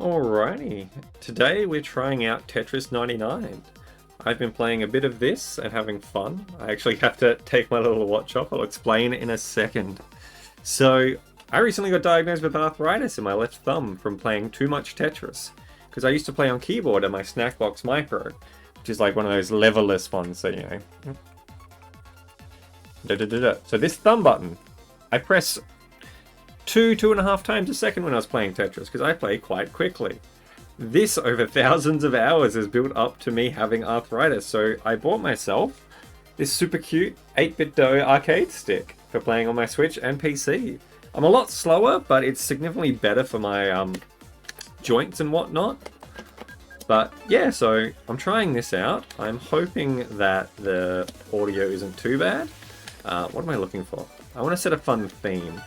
Alrighty, today we're trying out Tetris99. I've been playing a bit of this and having fun. I actually have to take my little watch off, I'll explain in a second. So, I recently got diagnosed with arthritis in my left thumb from playing too much Tetris. Because I used to play on keyboard on my Snackbox Micro, which is like one of those leverless ones, so you know. So this thumb button, I press 2.5 times a second when I was playing Tetris, because I play quite quickly. This, over thousands of hours, has built up to me having arthritis, so I bought myself this super cute 8-bit dough arcade stick for playing on my Switch and PC. I'm a lot slower, but it's significantly better for my joints and whatnot. But yeah, so I'm trying this out. I'm hoping that the audio isn't too bad. What am I looking for? I want to set a fun theme.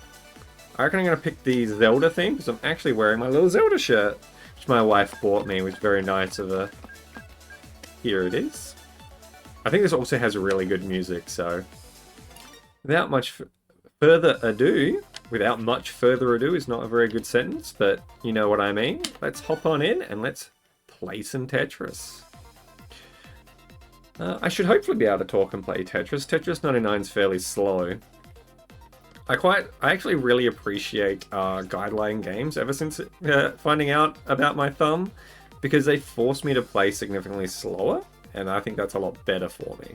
I reckon I'm going to pick the Zelda theme, because I'm actually wearing my little Zelda shirt, which my wife bought me, which was very nice of her. Here it is. I think this also has really good music, so without much further ado is not a very good sentence, but you know what I mean. Let's hop on in and let's play some Tetris. I should hopefully be able to talk and play Tetris. Tetris99 is fairly slow. I actually really appreciate guideline games ever since finding out about my thumb, because they force me to play significantly slower, and I think that's a lot better for me.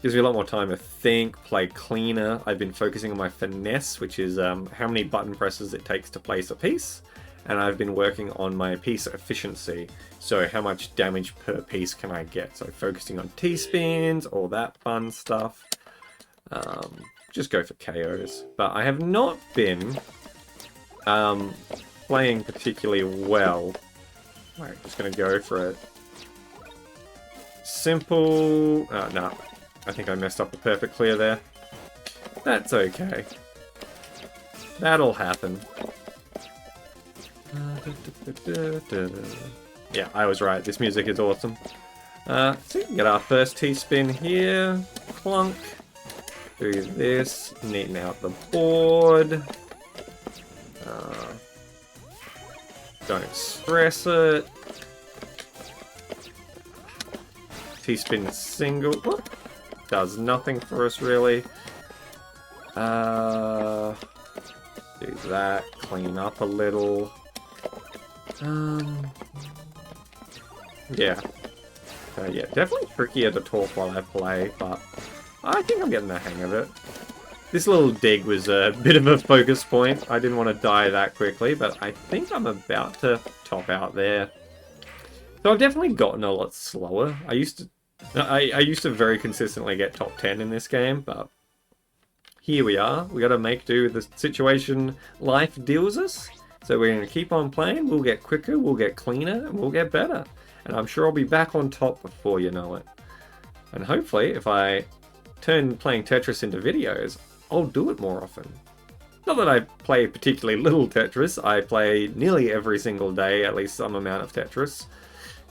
Gives me a lot more time to think, play cleaner. I've been focusing on my finesse, which is how many button presses it takes to place a piece, and I've been working on my piece efficiency, so how much damage per piece can I get. So focusing on T-spins, all that fun stuff. Just go for KOs. But I have not been playing particularly well. Right, just going to go for it. Simple... no. I think I messed up the perfect clear there. That's okay. That'll happen. Yeah, I was right. This music is awesome. So we can get our first T-spin here. Clunk. Do this, neaten out the board. Don't stress it. T-spin single. Whoop. Does nothing for us really. Do that. Clean up a little. Yeah. Yeah, definitely trickier to talk while I play, but I think I'm getting the hang of it. This little dig was a bit of a focus point. I didn't want to die that quickly, but I think I'm about to top out there. So I've definitely gotten a lot slower. I used to very consistently get top 10 in this game, but here we are. We got to make do with the situation life deals us. So we're going to keep on playing. We'll get quicker, we'll get cleaner, and we'll get better. And I'm sure I'll be back on top before you know it. And hopefully, if I turn playing Tetris into videos, I'll do it more often. Not that I play particularly little Tetris, I play nearly every single day, at least some amount of Tetris.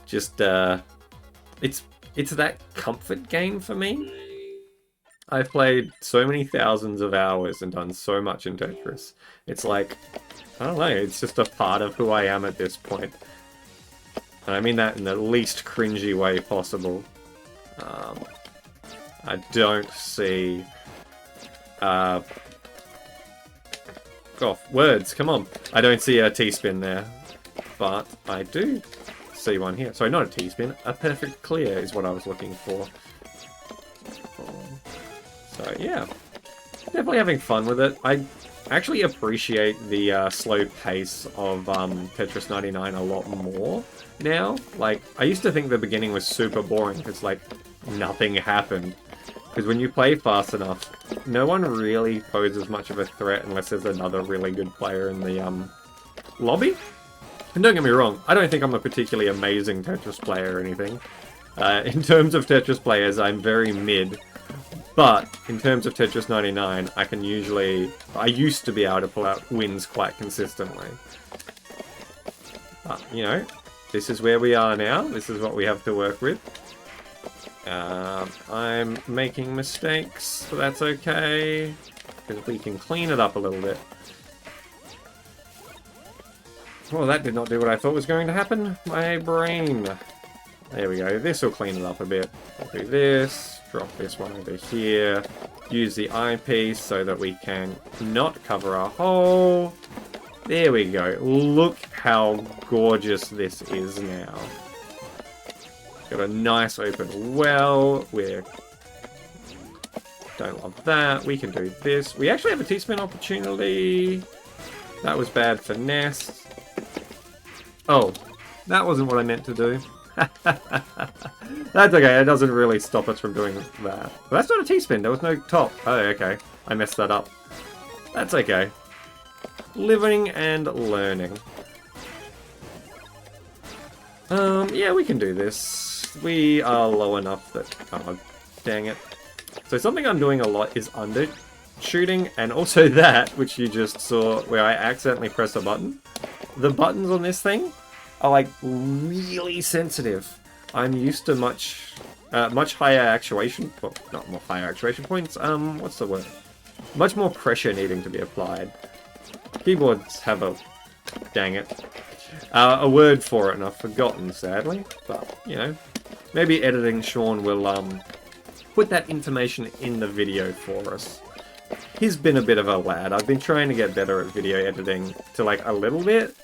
Just, it's that comfort game for me. I've played so many thousands of hours and done so much in Tetris. It's like, I don't know, it's just a part of who I am at this point. And I mean that in the least cringy way possible. I don't see... oh, words, come on. I don't see a T-spin there. But I do see one here. Sorry, not a T-spin. A perfect clear is what I was looking for. So, yeah. Definitely having fun with it. I actually appreciate the slow pace of Tetris99 a lot more now. Like, I used to think the beginning was super boring because, like, nothing happened. Because when you play fast enough, no one really poses much of a threat unless there's another really good player in the lobby. And don't get me wrong, I don't think I'm a particularly amazing Tetris player or anything. In terms of Tetris players, I'm very mid. But in terms of Tetris99, I used to be able to pull out wins quite consistently. But, you know, this is where we are now. This is what we have to work with. I'm making mistakes, but that's okay, because we can clean it up a little bit. Well, that did not do what I thought was going to happen. My brain. There we go. This will clean it up a bit. I'll do this. Drop this one over here. Use the eyepiece so that we can not cover our hole. There we go. Look how gorgeous this is now. Got a nice open well. We don't love that. We can do this. We actually have a T-spin opportunity. That was bad for Nest. Oh, that wasn't what I meant to do. That's okay, it doesn't really stop us from doing that. But that's not a T-spin, there was no top. Oh, okay. I messed that up. That's okay. Living and learning. Yeah, we can do this. We are low enough that... Oh, dang it. So something I'm doing a lot is undershooting, and also that, which you just saw, where I accidentally press a button. The buttons on this thing are like really sensitive. I'm used to much higher actuation, well, not more higher actuation points, what's the word? Much more pressure needing to be applied. Keyboards have a, dang it, a word for it and I've forgotten, sadly, but, you know, maybe editing Sean will, put that information in the video for us. He's been a bit of a lad. I've been trying to get better at video editing to like a little bit,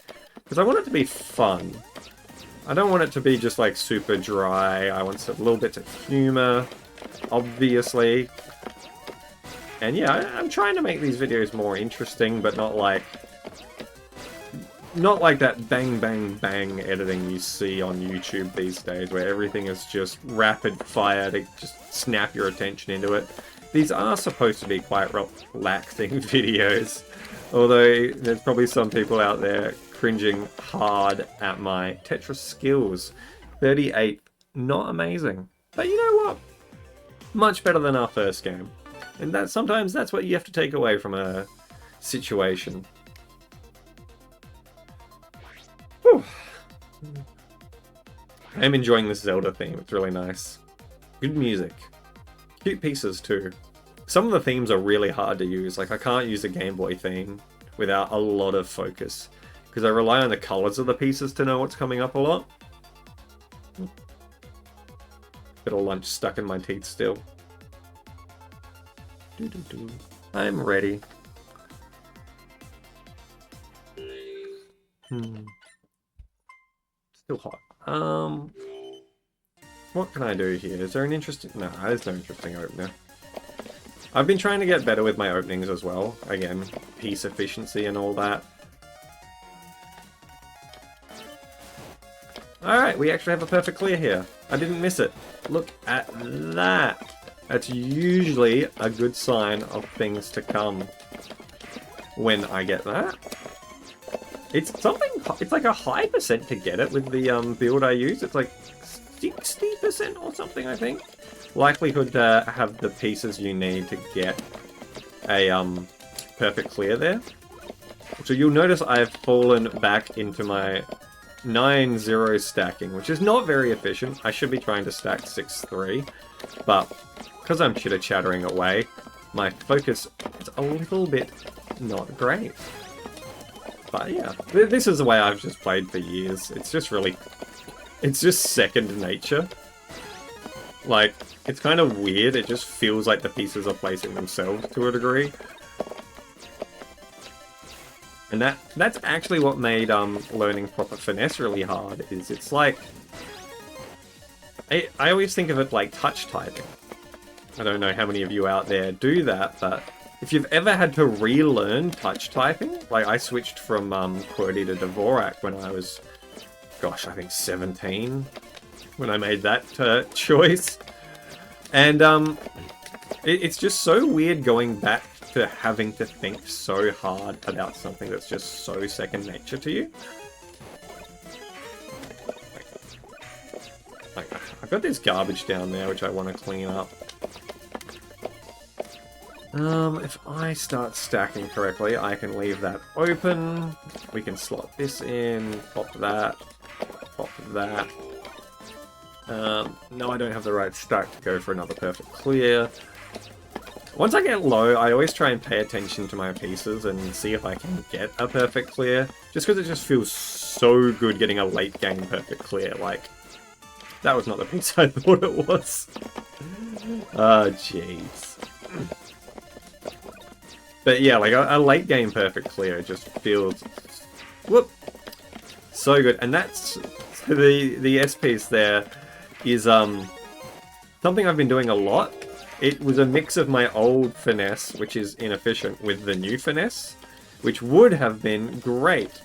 because I want it to be fun. I don't want it to be just like super dry. I want a little bit of humor, obviously. And yeah, I'm trying to make these videos more interesting, but not like that bang bang bang editing you see on YouTube these days, where everything is just rapid fire to just snap your attention into it. These are supposed to be quite relaxing videos, although there's probably some people out there cringing hard at my Tetris skills. 38, not amazing. But you know what? Much better than our first game. And that sometimes that's what you have to take away from a situation. Whew. I'm enjoying this Zelda theme, it's really nice. Good music. Cute pieces too. Some of the themes are really hard to use, like I can't use a Game Boy theme without a lot of focus, because I rely on the colours of the pieces to know what's coming up a lot. Bit of lunch stuck in my teeth still. I'm ready. Still hot. What can I do here? Is there an interesting... No, there's no interesting opener. I've been trying to get better with my openings as well. Again, piece efficiency and all that. Alright, we actually have a perfect clear here. I didn't miss it. Look at that. That's usually a good sign of things to come when I get that. It's something, it's like a high percent to get it with the build I use. It's like 60% or something, I think. Likelihood to have the pieces you need to get a perfect clear there. So you'll notice I've fallen back into my 9-0 stacking, which is not very efficient. I should be trying to stack 6-3, but because I'm chitter-chattering away, my focus is a little bit not great. But yeah, this is the way I've just played for years. It's just really... It's just second nature. Like, it's kind of weird. It just feels like the pieces are placing themselves to a degree. And that's actually what made learning proper finesse really hard, is it's like... I always think of it like touch typing. I don't know how many of you out there do that, but if you've ever had to relearn touch typing, like I switched from QWERTY to Dvorak when I was, gosh, I think 17, when I made that choice. And it's just so weird going back to having to think so hard about something that's just so second nature to you. Like, I've got this garbage down there which I want to clean up. If I start stacking correctly, I can leave that open. We can slot this in, pop that, pop that. No, I don't have the right stack to go for another perfect clear. Once I get low, I always try and pay attention to my pieces and see if I can get a perfect clear. Just because it just feels so good getting a late game perfect clear. Like, that was not the piece I thought it was. Oh, jeez. But yeah, like a late game perfect clear just feels, whoop, so good. And that's the S piece there is something I've been doing a lot. It was a mix of my old finesse, which is inefficient, with the new finesse, which would have been great.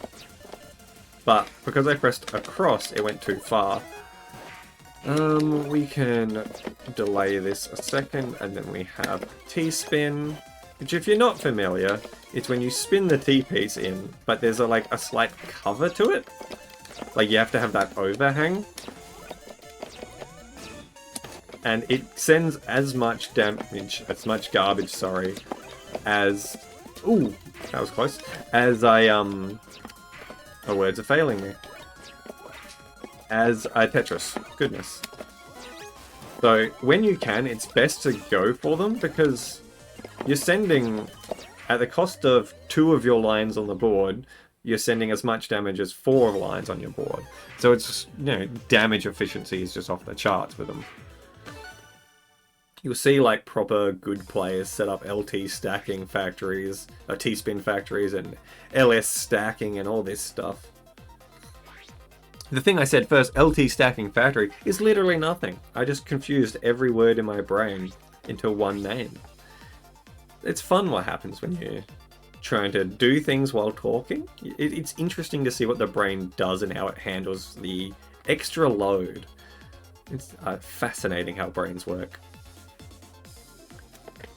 But because I pressed across, it went too far. We can delay this a second, and then we have T-spin, which if you're not familiar, it's when you spin the T-piece in, but there's like a slight cover to it. Like you have to have that overhang. And it sends as much damage, as much garbage, sorry, as... Ooh, that was close. As I, Oh, words are failing me. As I Tetris. Goodness. So, when you can, it's best to go for them, because you're sending, at the cost of 2 of your lines on the board, you're sending as much damage as 4 lines on your board. So it's, you know, damage efficiency is just off the charts with them. You'll see like proper good players set up LT stacking factories, T-spin factories, and LS stacking and all this stuff. The thing I said first, LT stacking factory, is literally nothing. I just confused every word in my brain into one name. It's fun what happens when you're trying to do things while talking. It's interesting to see what the brain does and how it handles the extra load. It's fascinating how brains work.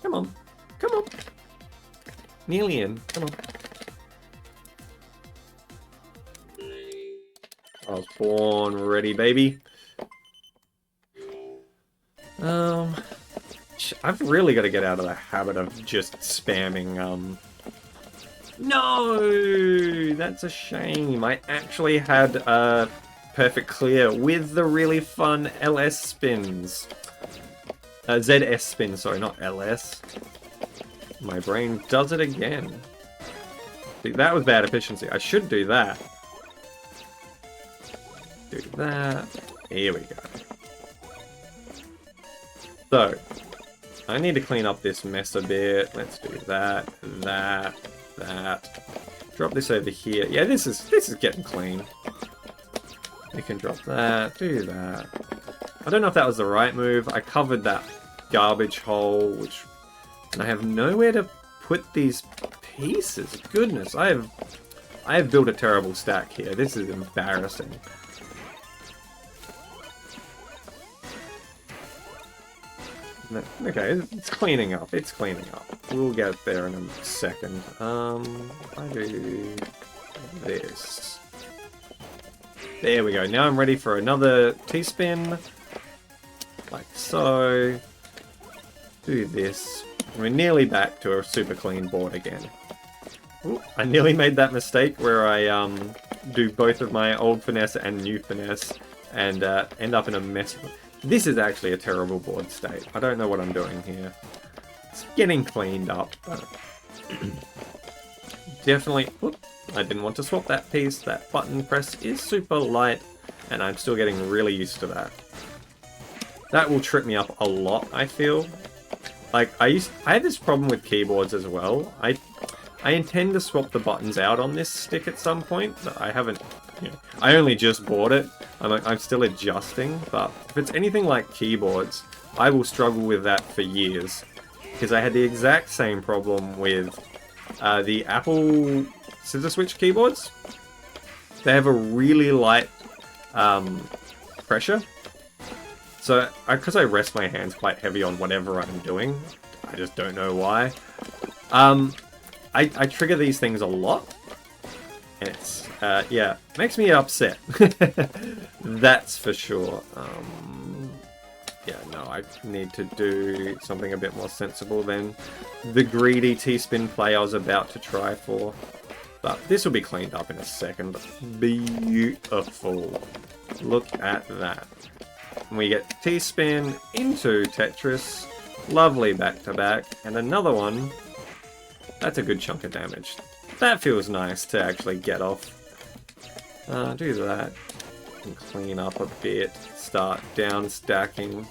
Come on. Come on. Nearly in. Come on. I was born ready, baby. I've really got to get out of the habit of just spamming, No! That's a shame. I actually had a perfect clear with the really fun LS spins. ZS spin, sorry, not LS. My brain does it again. See, that was bad efficiency. I should do that. Do that. Here we go. So, I need to clean up this mess a bit. Let's do that, that. Drop this over here. Yeah, this is getting clean. We can drop that, do that. I don't know if that was the right move. I covered that garbage hole, and I have nowhere to put these pieces. Goodness, I have built a terrible stack here. This is embarrassing. Okay, it's cleaning up. It's cleaning up. We'll get there in a second. I do this. There we go. Now I'm ready for another T-spin. Like so. Do this. We're nearly back to a super clean board again. Ooh, I nearly made that mistake where I do both of my old finesse and new finesse and end up in a mess. This is actually a terrible board state. I don't know what I'm doing here. It's getting cleaned up, but definitely. Whoop, I didn't want to swap that piece. That button press is super light, and I'm still getting really used to that. That will trip me up a lot, I feel. Like, I had this problem with keyboards as well. I intend to swap the buttons out on this stick at some point, but I haven't, you know, I only just bought it. I'm still adjusting, but if it's anything like keyboards, I will struggle with that for years. Because I had the exact same problem with the Apple scissor switch keyboards. They have a really light pressure. So, because I rest my hands quite heavy on whatever I'm doing, I just don't know why. I trigger these things a lot, and it's, yeah, makes me upset. That's for sure. Yeah, no, I need to do something a bit more sensible than the greedy T-spin play I was about to try for. But this will be cleaned up in a second. Beautiful. Look at that. We get T-spin into Tetris. Lovely back-to-back. And another one. That's a good chunk of damage. That feels nice to actually get off. Do that. And clean up a bit. Start down stacking.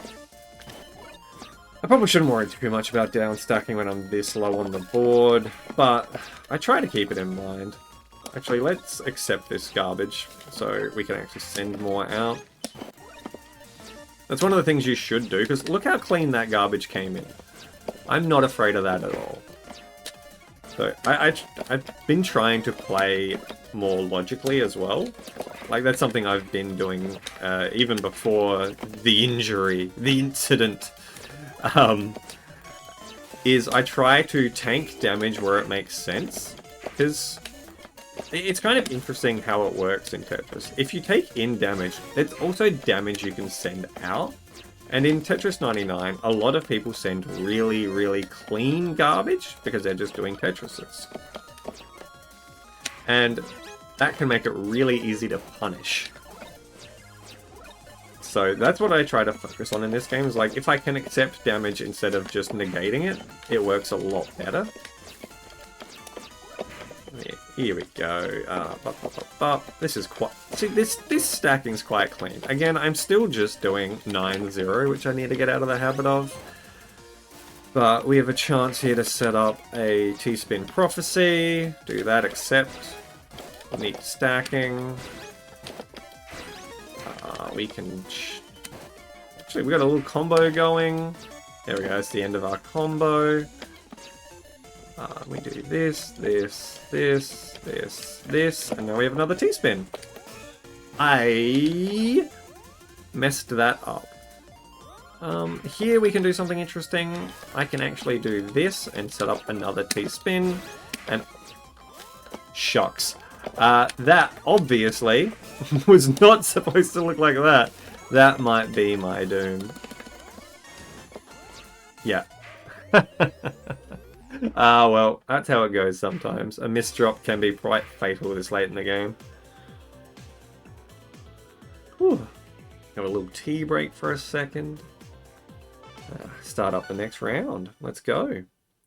I probably shouldn't worry too much about down stacking when I'm this low on the board, but I try to keep it in mind. Actually, let's accept this garbage so we can actually send more out. That's one of the things you should do, because look how clean that garbage came in. I'm not afraid of that at all. So I've been trying to play more logically as well. Like, that's something I've been doing even before the injury, the incident. Is I try to tank damage where it makes sense, because it's kind of interesting how it works in Tetris. If you take in damage, it's also damage you can send out. And in Tetris99, a lot of people send really, really clean garbage because they're just doing Tetrises. And that can make it really easy to punish. So that's what I try to focus on in this game, is like, if I can accept damage instead of just negating it, it works a lot better. Here we go. This is quite... See, this stacking's quite clean. Again, I'm still just doing 9-0, which I need to get out of the habit of. But we have a chance here to set up a T-spin prophecy. Do that, accept. Neat stacking. We can... Actually, we got a little combo going. There we go, it's the end of our combo. We do this, and now we have another T-spin. I messed that up. Here we can do something interesting. I can actually do this and set up another T-spin, and shucks. That obviously was not supposed to look like that. That might be my doom. Yeah. Well, that's how it goes sometimes. A misdrop can be quite fatal this late in the game. Whew. Have a little tea break for a second. Start up the next round. Let's go.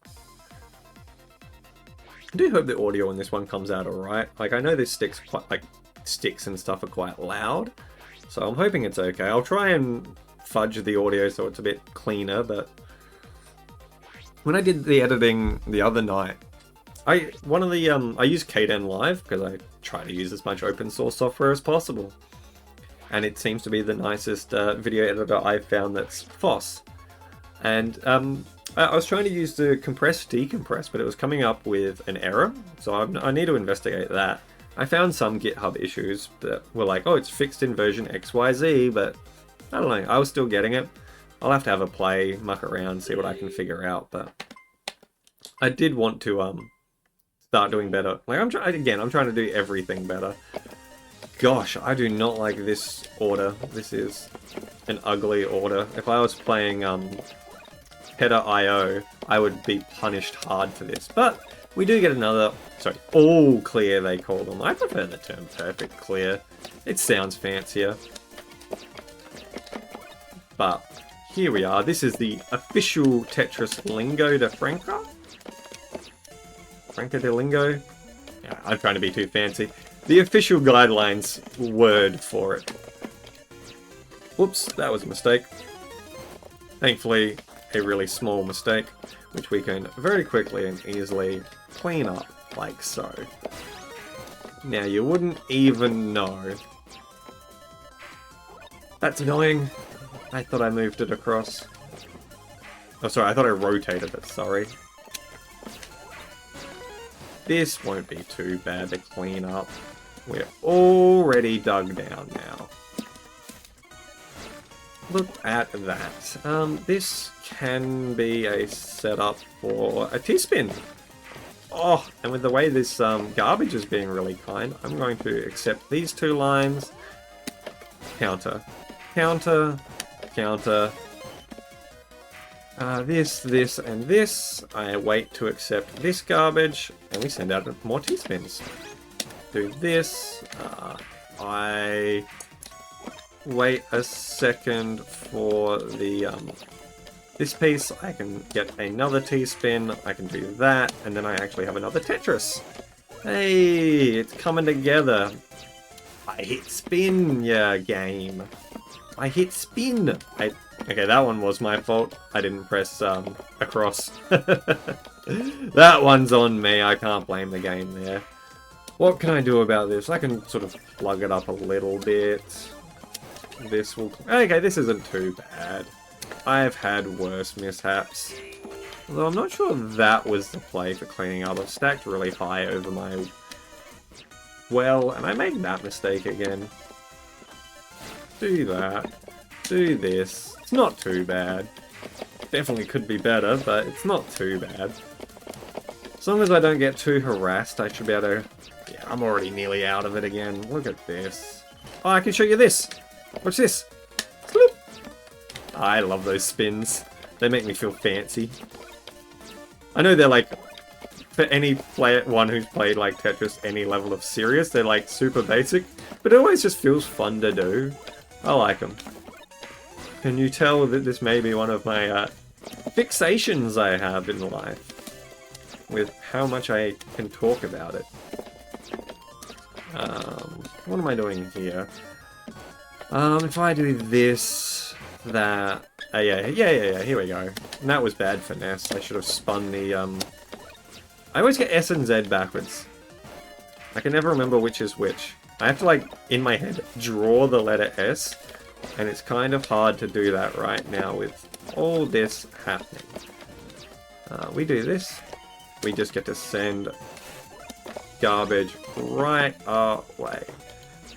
I do hope the audio on this one comes out alright. Like, I know this sticks quite, like, sticks and stuff are quite loud, so I'm hoping it's okay. I'll try and fudge the audio so it's a bit cleaner, but when I did the editing the other night, I used Kden because I try to use as much open source software as possible, and it seems to be the nicest video editor I've found that's FOSS. And I was trying to use the compress decompress, but it was coming up with an error, so I need to investigate that. I found some GitHub issues that were like, oh, it's fixed in version XYZ, but I don't know, I was still getting it. I'll have to have a play, muck around, see what I can figure out, but I did want to start doing better. Like, I'm trying to do everything better. Gosh, I do not like this order. This is an ugly order. If I was playing Header.io, I would be punished hard for this. But we do get another, sorry, all clear they call them. I prefer the term perfect clear. It sounds fancier. But here we are. This is the official Tetris lingo de Franca. Franca de lingo? Yeah, I'm trying to be too fancy. The official guidelines word for it. Whoops, that was a mistake. Thankfully, a really small mistake, which we can very quickly and easily clean up, like so. Now, you wouldn't even know. That's annoying. I thought I moved it across. Oh, sorry, I thought I rotated it, sorry. This won't be too bad to clean up. We're already dug down now. Look at that. This can be a setup for a T-spin. Oh, and with the way this garbage is being really kind, I'm going to accept these two lines. Counter. Counter. Counter. This, and this. I wait to accept this garbage, and we send out more T-spins. Do this. I wait a second for the this piece, I can get another T-spin, I can do that, and then I actually have another Tetris. Hey, it's coming together. I hit spin, yeah, game. I hit spin. Okay, that one was my fault. I didn't press across. That one's on me. I can't blame the game there. What can I do about this? I can sort of plug it up a little bit. This will... Okay, this isn't too bad. I've had worse mishaps. Although I'm not sure that was the play for cleaning up. I've stacked really high over my well, and I made that mistake again. Do that. Do this. It's not too bad. Definitely could be better, but it's not too bad. As long as I don't get too harassed, I should be able to... Yeah, I'm already nearly out of it again. Look at this. Oh, I can show you this. Watch this. Sloop. I love those spins. They make me feel fancy. I know they're like... For any one who's played like Tetris any level of serious, they're like super basic, but it always just feels fun to do. I like them. Can you tell that this may be one of my fixations I have in life? With how much I can talk about it. What am I doing here? If I do this, that... yeah, here we go. And that was bad finesse. I should have spun the, I always get S and Z backwards. I can never remember which is which. I have to, like, in my head, draw the letter S, and it's kind of hard to do that right now with all this happening. We do this, we just get to send garbage right our way.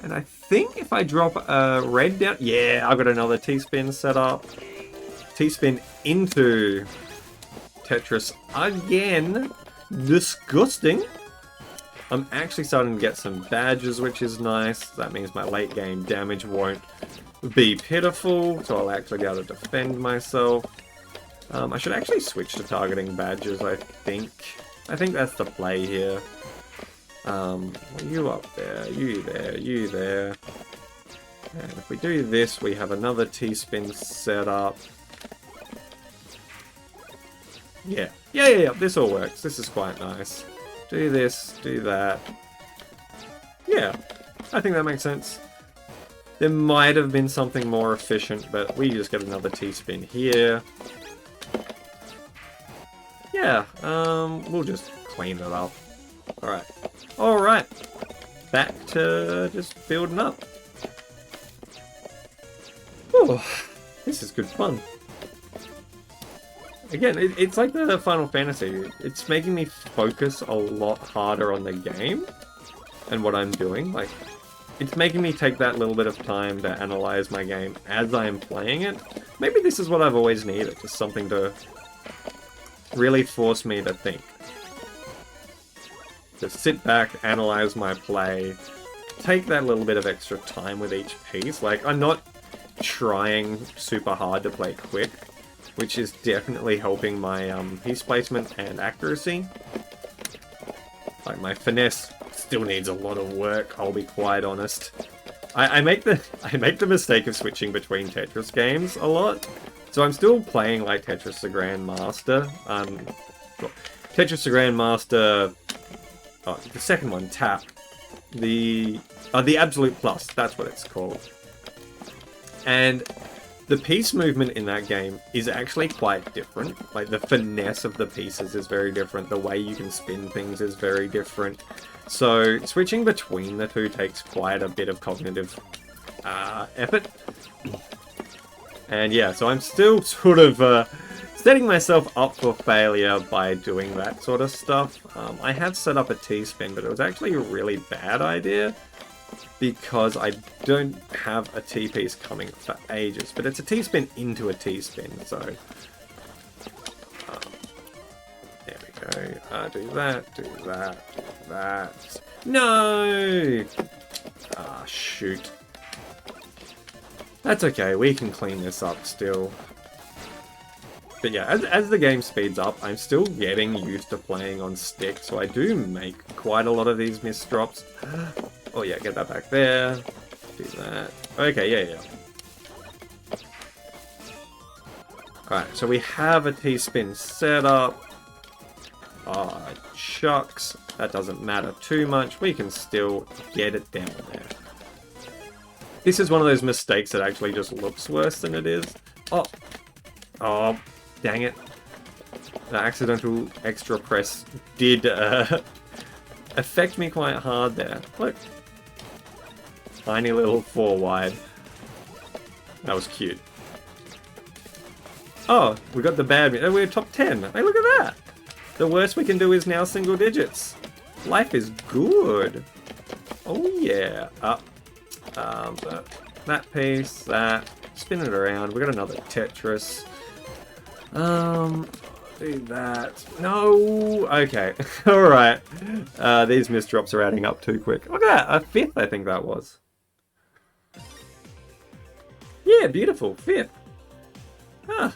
And I think if I drop a red down... Yeah, I've got another T-spin set up. T-spin into Tetris again. Disgusting. I'm actually starting to get some badges, which is nice. That means my late game damage won't be pitiful, so I'll actually be able to defend myself. I should actually switch to targeting badges, I think. I think that's the play here. You up there, you there, you there. And if we do this, we have another T-spin set up. Yeah, this all works. This is quite nice. Do this, do that. Yeah, I think that makes sense. There might have been something more efficient, but we just get another T-spin here. Yeah, we'll just clean it up. Alright. Back to just building up. Ooh, this is good fun. Again, it's like the Final Fantasy. It's making me focus a lot harder on the game and what I'm doing. Like, it's making me take that little bit of time to analyze my game as I'm playing it. Maybe this is what I've always needed, just something to really force me to think. Just sit back, analyze my play, take that little bit of extra time with each piece. Like, I'm not trying super hard to play quick, which is definitely helping my piece placement and accuracy. Like, my finesse still needs a lot of work, I'll be quite honest. I make the mistake of switching between Tetris games a lot. So I'm still playing like Tetris the Grandmaster. Tetris the Grandmaster, the second one, Tap. The Absolute Plus, that's what it's called. And the piece movement in that game is actually quite different. Like, the finesse of the pieces is very different. The way you can spin things is very different. So switching between the two takes quite a bit of cognitive effort. And yeah, so I'm still sort of setting myself up for failure by doing that sort of stuff. I have set up a T-spin, but it was actually a really bad idea because I don't have a T-piece coming for ages. But it's a T-spin into a T-spin, so... there we go. Do that, do that, do that. No! Ah, shoot. That's okay, we can clean this up still. But yeah, as the game speeds up, I'm still getting used to playing on stick, so I do make quite a lot of these missed drops. Oh yeah, get that back there. Do that. Okay, yeah. Alright, so we have a T-spin set up. Oh, shucks. That doesn't matter too much. We can still get it down there. This is one of those mistakes that actually just looks worse than it is. Oh. Oh, dang it. The accidental extra press did affect me quite hard there. Look. Tiny little 4 wide. That was cute. Oh, we got the bad... Oh, we're top 10. Hey, look at that. The worst we can do is now single digits. Life is good. Oh, yeah. Up. That piece, that. Spin it around. We got another Tetris. Do that. No! Okay. Alright. These misdrops are adding up too quick. Look at that! A 5th, I think that was. Yeah, beautiful. 5th. Huh.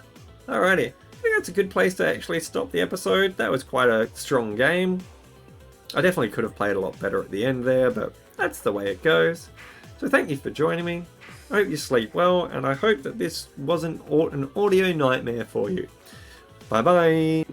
Alrighty. I think that's a good place to actually stop the episode. That was quite a strong game. I definitely could have played a lot better at the end there, but that's the way it goes. So thank you for joining me. I hope you sleep well, and I hope that this wasn't an audio nightmare for you. Bye bye!